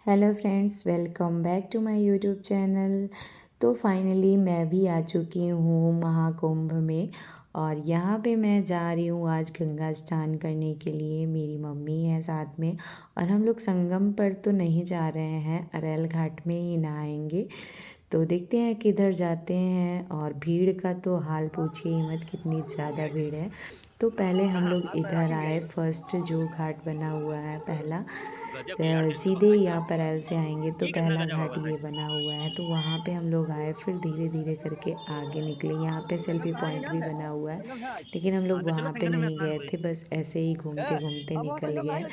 Hello friends, welcome back to my YouTube channel. तो finally मैं भी आ चुकी हूँ महाकुंभ में और यहाँ पे मैं जा रही हूँ आज गंगा स्नान करने के लिए। मेरी मम्मी है साथ में और हम लोग संगम पर तो नहीं जा रहे हैं, अरेल घाट में ही नहाएंगे। तो देखते हैं किधर जाते हैं। और भीड़ का तो हाल पूछिए ही मत, कितनी ज़्यादा भीड़ है। तो पहले हम लोग इधर आए, फर्स्ट जो घाट बना हुआ है पहला, सीधे यहाँ पर एल से आएंगे तो पहला घाट ये बना हुआ है। तो वहाँ पे हम लोग आए, फिर धीरे धीरे करके आगे निकले। यहाँ पे सेल्फी पॉइंट भी बना हुआ है, लेकिन हम लोग वहाँ पे नहीं गए थे, बस ऐसे ही घूमते घूमते निकल गए।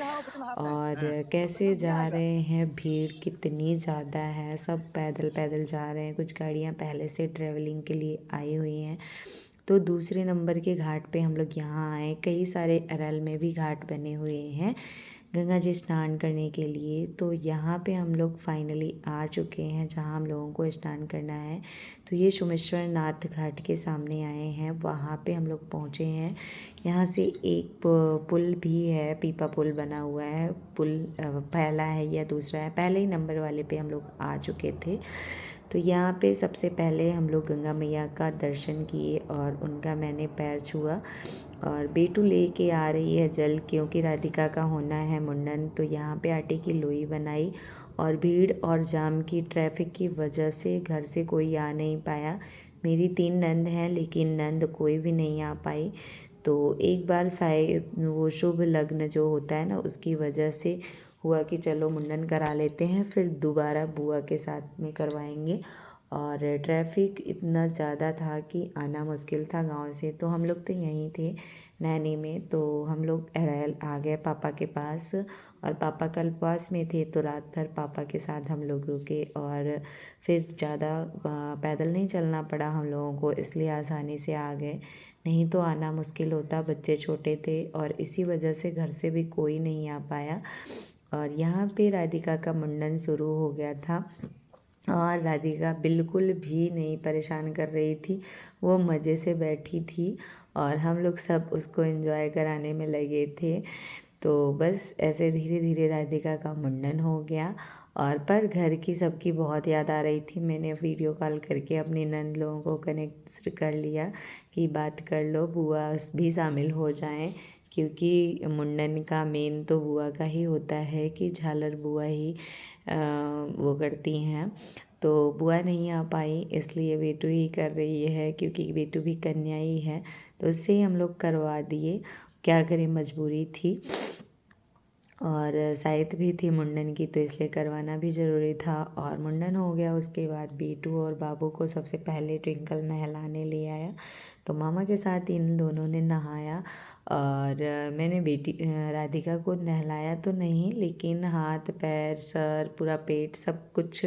और कैसे जा रहे हैं, भीड़ कितनी ज़्यादा है, सब पैदल पैदल जा रहे हैं। कुछ गाड़ियाँ पहले से ट्रैवलिंग के लिए आई हुई हैं। तो दूसरे नंबर के घाट पे हम लोग यहाँ आए। कई सारे अरल में भी घाट बने हुए हैं गंगा जी स्नान करने के लिए। तो यहाँ पे हम लोग फाइनली आ चुके हैं जहाँ हम लोगों को स्नान करना है। तो ये सोमेश्वर नाथ घाट के सामने आए हैं, वहाँ पे हम लोग पहुँचे हैं। यहाँ से एक पुल भी है, पीपा पुल बना हुआ है। पुल पहला है या दूसरा है, पहले ही नंबर वाले पे हम लोग आ चुके थे। तो यहाँ पे सबसे पहले हम लोग गंगा मैया का दर्शन किए और उनका मैंने पैर छुआ। और बेटू लेके आ रही है जल, क्योंकि राधिका का होना है मुंडन। तो यहाँ पे आटे की लोई बनाई और भीड़ और जाम की ट्रैफिक की वजह से घर से कोई आ नहीं पाया। मेरी 3 नंद हैं, लेकिन नंद कोई भी नहीं आ पाई। तो एक बार शायद वो शुभ लग्न जो होता है ना, उसकी वजह से हुआ कि चलो मुंडन करा लेते हैं, फिर दोबारा बुआ के साथ में करवाएंगे। और ट्रैफिक इतना ज़्यादा था कि आना मुश्किल था गांव से। तो हम लोग तो यहीं थे नैनी में, तो हम लोग अरैल आ गए पापा के पास। और पापा कल पास में थे, तो रात भर पापा के साथ हम लोग रुके। और फिर ज़्यादा पैदल नहीं चलना पड़ा हम लोगों को, इसलिए आसानी से आ गए। नहीं तो आना मुश्किल होता, बच्चे छोटे थे और इसी वजह से घर से भी कोई नहीं आ पाया। और यहाँ पे राधिका का मुंडन शुरू हो गया था और राधिका बिल्कुल भी नहीं परेशान कर रही थी, वो मज़े से बैठी थी और हम लोग सब उसको एंजॉय कराने में लगे थे। तो बस ऐसे धीरे धीरे राधिका का मुंडन हो गया। और पर घर की सबकी बहुत याद आ रही थी। मैंने वीडियो कॉल करके अपने नंद लोगों को कनेक्ट कर लिया कि बात कर लो, बुआ भी शामिल हो जाएं, क्योंकि मुंडन का मेन तो बुआ का ही होता है कि झालर बुआ ही वो करती हैं। तो बुआ नहीं आ पाई, इसलिए बेटू ही कर रही है, क्योंकि बेटू भी कन्या ही है। तो उससे ही हम लोग करवा दिए, क्या करें, मजबूरी थी। और साइत भी थी मुंडन की, तो इसलिए करवाना भी ज़रूरी था। और मुंडन हो गया, उसके बाद बेटू और बाबू को सबसे पहले ट्विंकल नहलाने ले आया। तो मामा के साथ इन दोनों ने नहाया। और मैंने बेटी राधिका को नहलाया तो नहीं, लेकिन हाथ पैर सर पूरा पेट सब कुछ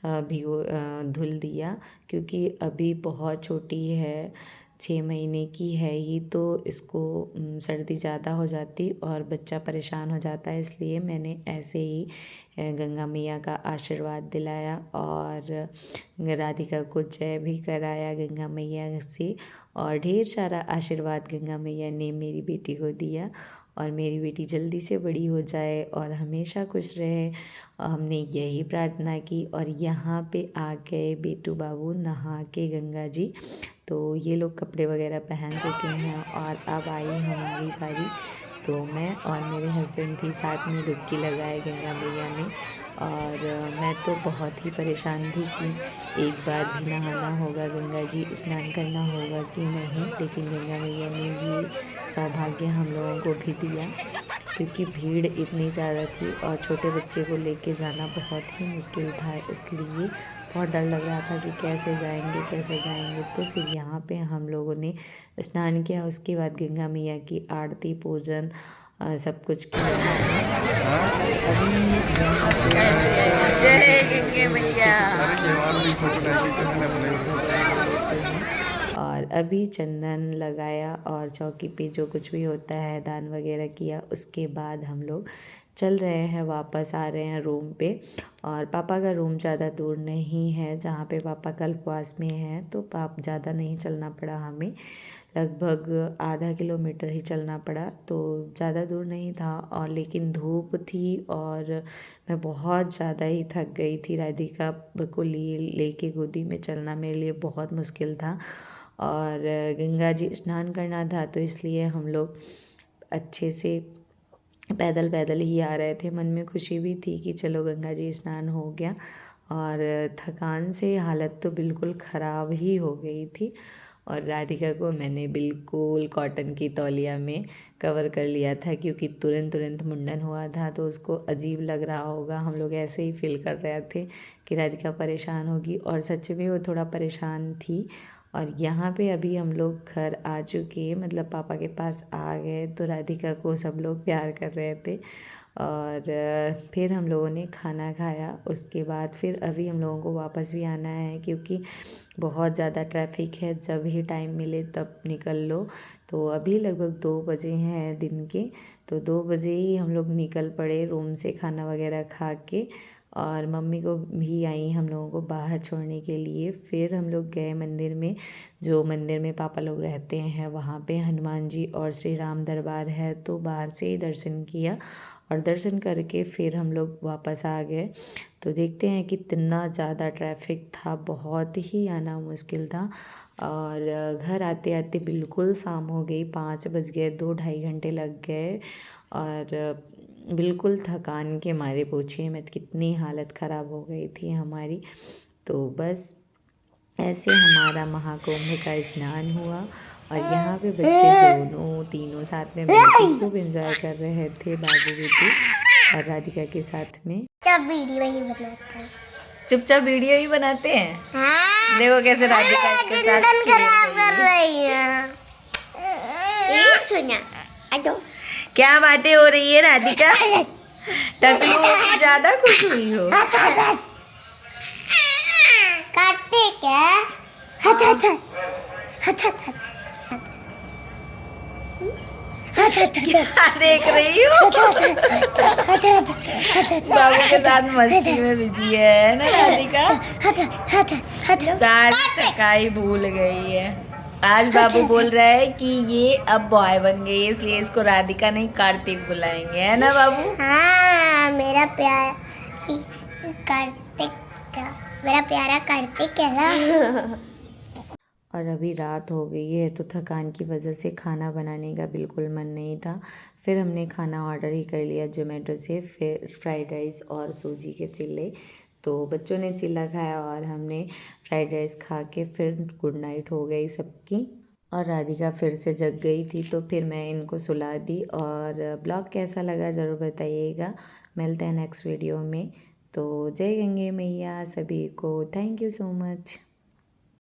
धुल दिया, क्योंकि अभी बहुत छोटी है, 6 महीने की है ही। तो इसको सर्दी ज़्यादा हो जाती और बच्चा परेशान हो जाता है, इसलिए मैंने ऐसे ही गंगा मैया का आशीर्वाद दिलाया और राधिका को जय भी कराया गंगा मैया से। और ढेर सारा आशीर्वाद गंगा मैया ने मेरी बेटी को दिया और मेरी बेटी जल्दी से बड़ी हो जाए और हमेशा खुश रहे। हमने यही प्रार्थना की। और यहाँ पे आ गए बेटू बाबू नहा के गंगा जी। तो ये लोग कपड़े वगैरह पहन चुके हैं और अब आई हमारी बारी। तो मैं और मेरे हस्बैंड भी साथ में डुबकी लगाए गंगा मैया में। और मैं तो बहुत ही परेशान थी कि एक बार भी नहाना होगा, गंगा जी स्नान करना होगा कि नहीं, लेकिन गंगा मैया ने ये सौभाग्य हम लोगों को भी दिया, क्योंकि भीड़ इतनी ज़्यादा थी और छोटे बच्चे को लेके जाना बहुत ही मुश्किल था। इसलिए बहुत डर लग रहा था कि कैसे जाएंगे कैसे जाएंगे। तो फिर यहाँ पे हम लोगों ने स्नान किया, उसके बाद गंगा मैया की आरती पूजन सब कुछ किया हमने। अभी यहाँ पे जय गंगे मैया। और अभी चंदन लगाया और चौकी पे जो कुछ भी होता है दान वगैरह किया। उसके बाद हम लोग चल रहे हैं, वापस आ रहे हैं रूम पे। और पापा का रूम ज़्यादा दूर नहीं है, जहाँ पे पापा कल्पवास में है, तो ज़्यादा नहीं चलना पड़ा हमें। लगभग आधा किलोमीटर ही चलना पड़ा, तो ज़्यादा दूर नहीं था। और लेकिन धूप थी और मैं बहुत ज़्यादा ही थक गई थी। राधिका को लेके गोदी में चलना मेरे लिए बहुत मुश्किल था। और गंगा जी स्नान करना था, तो इसलिए हम लोग अच्छे से पैदल पैदल ही आ रहे थे। मन में खुशी भी थी कि चलो गंगा जी स्नान हो गया। और थकान से हालत तो बिल्कुल ख़राब ही हो गई थी। और राधिका को मैंने बिल्कुल कॉटन की तौलिया में कवर कर लिया था, क्योंकि तुरंत तुरंत मुंडन हुआ था, तो उसको अजीब लग रहा होगा। हम लोग ऐसे ही फील कर रहे थे कि राधिका परेशान होगी, और सच में वो थोड़ा परेशान थी। और यहाँ पे अभी हम लोग घर आ चुके, मतलब पापा के पास आ गए, तो राधिका को सब लोग प्यार कर रहे थे। और फिर हम लोगों ने खाना खाया। उसके बाद फिर अभी हम लोगों को वापस भी आना है, क्योंकि बहुत ज़्यादा ट्रैफिक है। जब ही टाइम मिले तब निकल लो। तो अभी लगभग 2 बजे हैं दिन के, तो 2 बजे ही हम लोग निकल पड़े रूम से खाना वगैरह खा के। और मम्मी को भी आई हम लोगों को बाहर छोड़ने के लिए। फिर हम लोग गए मंदिर में, जो मंदिर में पापा लोग रहते हैं वहाँ पे हनुमान जी और श्री राम दरबार है, तो बाहर से ही दर्शन किया। और दर्शन करके फिर हम लोग वापस आ गए। तो देखते हैं कितना ज़्यादा ट्रैफिक था, बहुत ही आना मुश्किल था। और घर आते आते बिल्कुल शाम हो गई, 5 बज गए, 2-2.5 घंटे लग गए। और बिल्कुल थकान के मारे पूछिए मत कितनी हालत ख़राब हो गई थी हमारी। तो बस ऐसे हमारा महाकुंभ का स्नान हुआ। और यहाँ पे बच्चे दोनों तीनों साथ में बैठ के खूब एंजॉय कर रहे थे, बाबू बेटी और राधिका के साथ में। चुपचाप वीडियो ही बनाते हैं। हाँ। देखो कैसे राधिका इसके साथ खेल रही है। क्या बातें हो रही है राधिका? तकलीफ ज्यादा खुश हुई हो? कार्तिक क्या देख रही हो? बाबू के साथ मस्ती में बिजी है ना राधिका? सारी थकाई भूल गई है। आज बाबू बोल रहा है कि ये अब बॉय बन गई है, इसलिए इसको राधिका नहीं कार्तिक बुलाएंगे, है ना बाबू? हाँ, मेरा प्यारा कार्तिक है ना। और अभी रात हो गई है, तो थकान की वजह से खाना बनाने का बिल्कुल मन नहीं था। फिर हमने खाना ऑर्डर ही कर लिया जोमेटो से, फिर फ्राइड राइस और सूजी के चिल्ले। तो बच्चों ने चिल्ला खाया और हमने फ्राइड राइस खा के फिर गुड नाइट हो गई सबकी। और राधिका फिर से जग गई थी, तो फिर मैं इनको सुला दी। और ब्लॉग कैसा लगा ज़रूर बताइएगा। मिलते हैं नेक्स्ट वीडियो में। तो जय गंगे मैया सभी को, थैंक यू सो मच।